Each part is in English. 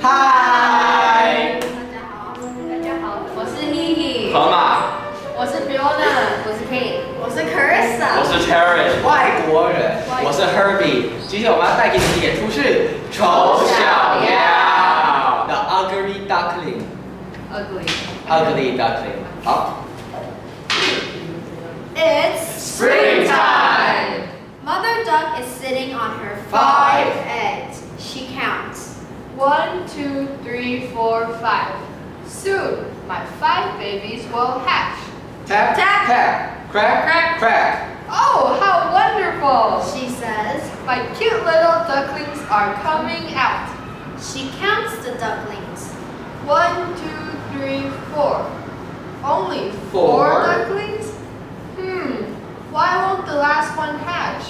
嗨，大家好，我是 Hee， 河马，我是 Fiona， 我是 Kate， 我是 Carissa， 我是 Terry， 外国人，我是 Herbie。今天我们要带给你的演出是丑小鸭 The Ugly Duckling。 Ugly Duckling。好。It's springtime. Mother duck is sitting on her 5 eggs. She counts 1, 2, 3, 4, 5. Soon, my 5 babies will hatch. Tap tap tap. Crack crack crack. Oh, how wonderful! she says. My cute little ducklings are coming out. She counts the ducklings. 1, 2, 3, 4. Only 4 Four. ducklings? Why won't the last one hatch?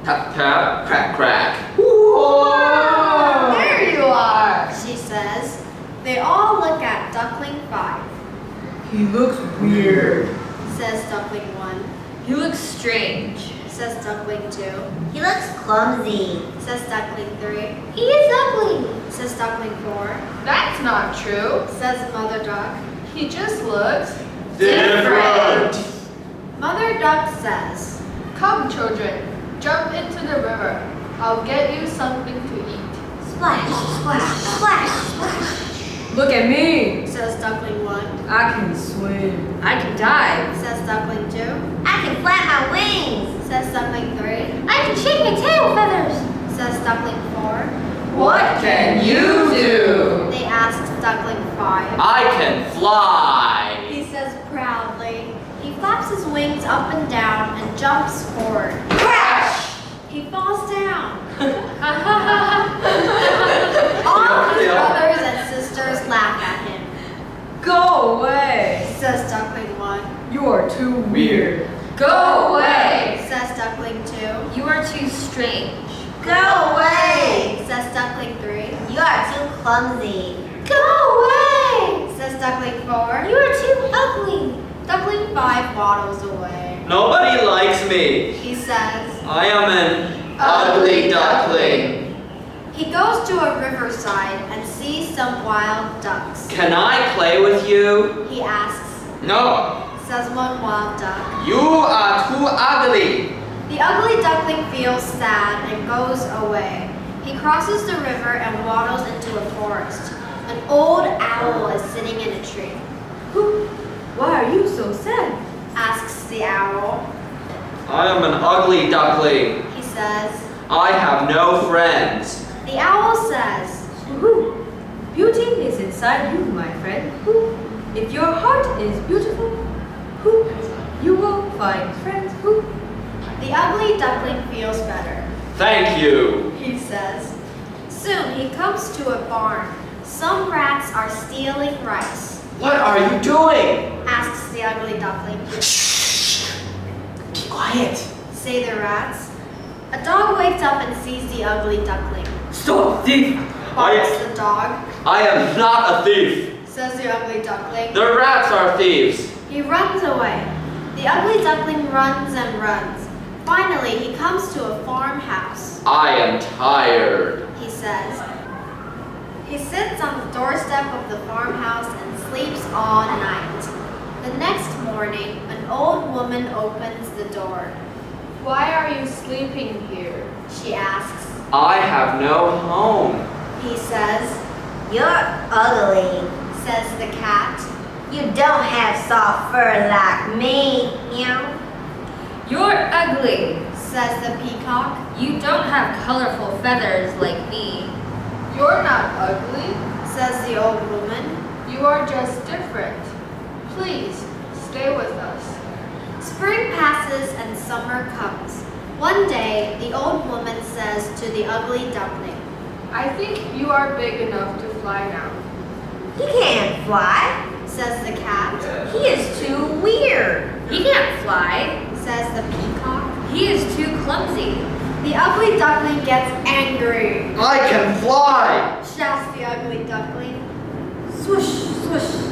Tap tap crack crack. Whoa! There you are! She says. They all look at duckling 5. He looks weird. Says duckling 1. He looks strange. Says duckling 2. He looks clumsy. Says duckling 3. He is ugly. Says duckling 4. That's not true. Says mother duck. He just looks Different. Mother duck says. Come, children, jump into the river. I'll get you something to eat. Splash, splash, splash, splash. Look at me. Says duckling 1. I can swim. I can dive. Says duckling 2. I can flap my wings. Says duckling 3. I can shake my tail feathers. Says duckling 4. What can you do? They ask duckling 5. I can fly. He says proudly. He flaps his wings up and down and jumps forward. Crash. He falls down. All his brothers and sisters laugh at him. Go away. Says duckling 1. You are too weird. Go away! Says duckling 2. You are too strange. Go away. Says duckling 3. You are too clumsy. Go away! Says duckling 4. You are too ugly. Duckling 5 waddles away. Nobody likes me. He says. I am an ugly duckling. He goes to a riverside and sees some wild ducks. Can I play with you? He asks. No. Says one wild duck. You are too ugly. The ugly duckling feels sad and goes away. He crosses the river and waddles into a forest. An old owl is sitting in a tree. Why are you so sad? Asks the owl. I am an ugly duckling. He says. I have no friends. The owl says. Woo-hoo. Beauty is inside you, my friend. Woo. If your heart is beautiful, woo, you will find friends. Woo. The ugly duckling feels better. Thank you. He says. Soon he comes to a barn. Some rats are stealing rice. What are you doing? Asks the ugly duckling. Shh. Be quiet. Say the rats. A dog wakes up and sees the ugly duckling. Stop, thief. Barks the dog. I am not a thief. Says the ugly duckling. The rats are thieves. He runs away. The ugly duckling runs and runs. Finally, he comes to a farmhouse. I am tired. He says. He sits on the doorstep of the farmhouse and sleeps all night. The next morning, an old woman opens the door. Why are you sleeping here? She asks. I have no home. He says. You're ugly. Says the cat. You don't have soft fur like me. Meow. You're ugly. Says the peacock. You don't have colorful feathers like me. You're not ugly. Says the old woman. You are just different. Please, stay with us. Spring passes and summer comes. One day, the old woman says to the ugly duckling. I think you are big enough to fly now. He can't fly. Says the cat. He is too weird. He can't fly. Says the peacock. He is too clumsy. The ugly duckling gets angry. I can fly. Shouts the ugly duckling. Swoosh, swoosh.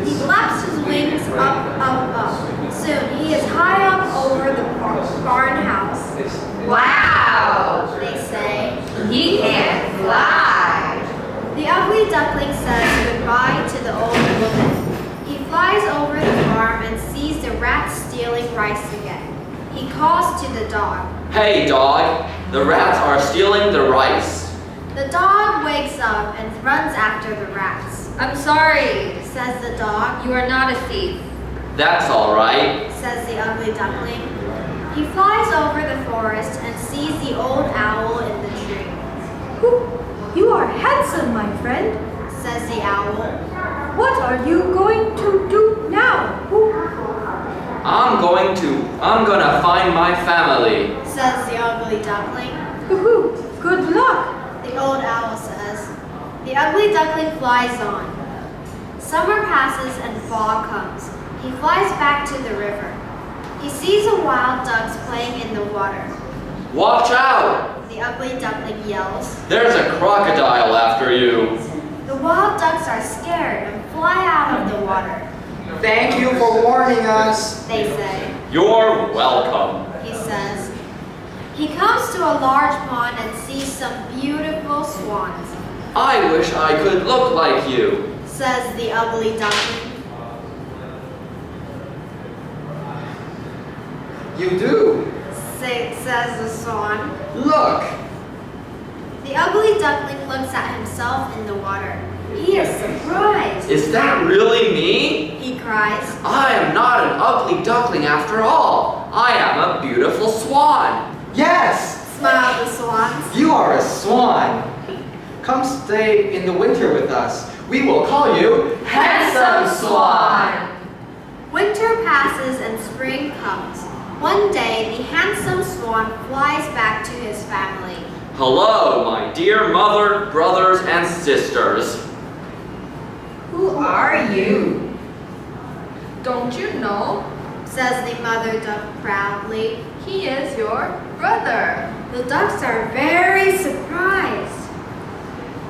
He flaps his wings up, up, up. Soon he is high up over the barn house. Wow. They say. He can't fly. The The ugly duckling says goodbye to the old woman. He flies over the farm and sees the rats stealing rice again. He calls to the dog. Hey dog, the rats are stealing the rice. The dog wakes up and runs after the rats. I'm sorry, Says the dog. you are not a thief. That's all right. Says the ugly duckling. He flies over the forest and sees the old owl in the tree. You are handsome, my friend. Says the owl. What are you going to do now? I'm gonna find my family. Says the ugly duckling. Good luck. The old owl says. The ugly duckling flies on. Summer passes and fall comes. He flies back to the river. He sees a wild ducks playing in the water. Watch out! The ugly duckling yells. There's a crocodile after you. The wild ducks are scared and fly out of the water. Thank you for warning us. They say. You're welcome. He says. He comes to a large pond and sees some beautiful swans. I wish I could look like you. Says the ugly duckling. You do. Says the swan. Look. The ugly duckling looks at himself in the water. He is surprised. Is that really me? He cries. I am not an ugly duckling after all. I am a beautiful swan. Yes. Smile the swans. You are a swan. Come stay in the winter with us. We will call you Handsome Swan. Winter passes and spring comes. One day, the handsome swan flies back to his family. Hello, my dear mother, brothers, and sisters. Who are you? Don't you know? Says the mother duck proudly. He is your brother. The ducks are very surprised.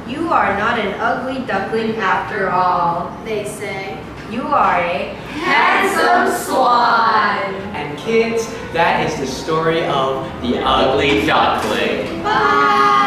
You are not an ugly duckling after all. They say. You are a Handsome Swan. And kids, that is the story of the Ugly Duckling. Bye.